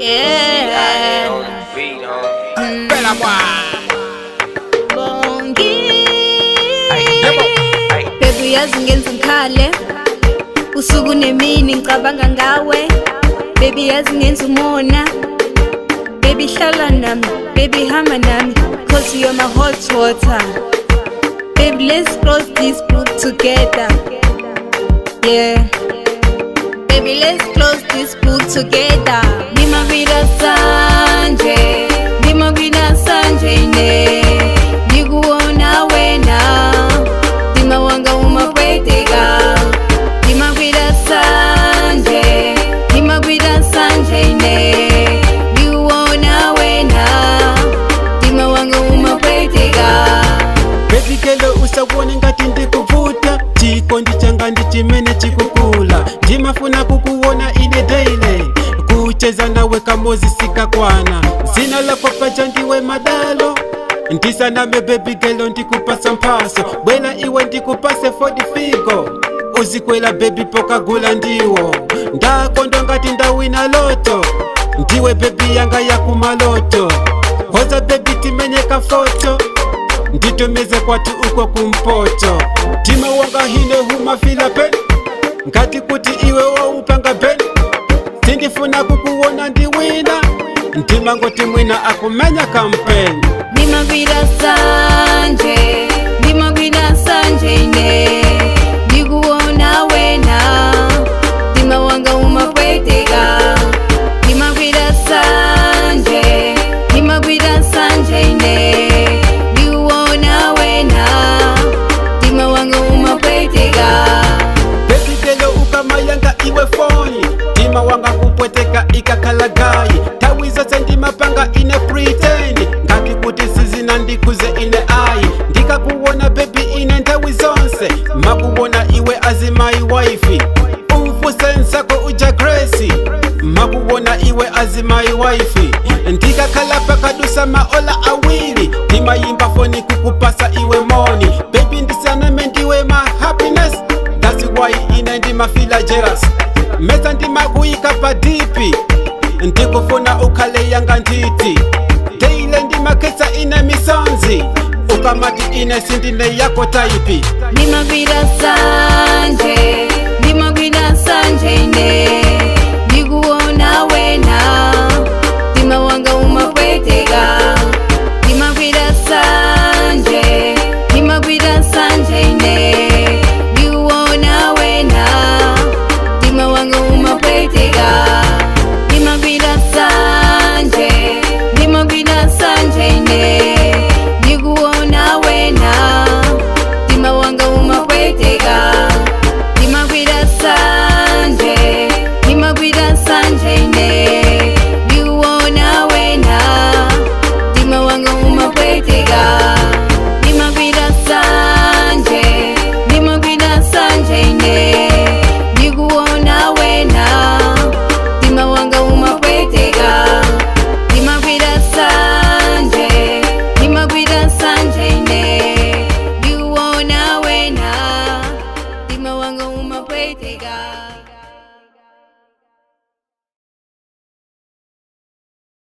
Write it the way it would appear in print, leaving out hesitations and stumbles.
Yeah. Bella Bongi. Baby yazi ngenza ngikhale usuku nemini ngicabanga ngawe. Baby yazi ngenza umona. Baby hlala nami, baby hamba nami, cause you're my hot water. Baby let's cross this book together. Yeah. Baby let's close this book together. Nimavila Sanje, nimavila Sanje ne. Nikuona wena, nimawanga umapweteka. Nimavila Sanje, nimavila Sanje ne. Nikuona wena, nimawanga umapweteka. Baby girl usabone ngati ndikuvuta, chiko ndichanga ndichimene chikukula. Ndimafuna kukuona ine daily, kucheza nawe kamozi sikakwana. Zina lako pacha ndiwe madalo, ndisaname baby girl ndikupasa mpaso. Bwela iwe ndikupase for the figo, uzikwela baby pokagula ndiwo. Ndakondo ngati ndawina loto, ndiwe baby yanga yakumaloto. Hoza baby timenyeka foto, nditumeze kwati uko kumpoto. Tima wanga hine humafila pen, ngati kuti iwe waupanga ben. Sindifuna kukuona ndiwina, ntima ngoti mwina akumenya campaign. Nimavila Sanje, nimavila Sanje ne. Nikuona wena, nimawanga umapweteka. Nimavila Sanje, nimavila Sanje ne. Nikuona wena, nimawanga umapweteka. Baby girl ukamayanga iwe foni, ndima wanga kupweteka ikakalagai. Tawi zose ndimapanga ine pretend, ngati kuti sizina ndikuze ine ai. Ndikakuona baby ine ntawi zonse, makuona iwe as my wife. Umfusensako uja Gracie, makuona iwe as my wife. Ndikakhala pakadusa maola awili, ndimayimba foni kukupasa iwe moni. Baby ndisaname ndiwe my happiness, that's why ine ndimafila jealous. Mesa ndimakuyika padipi, ndikufuna ukhale yanga nditi. Deile ndimakhetsa ine misonzi, ukamati ine sindine yako taipi. Nimavila Sanje, nimavila Sanje ne.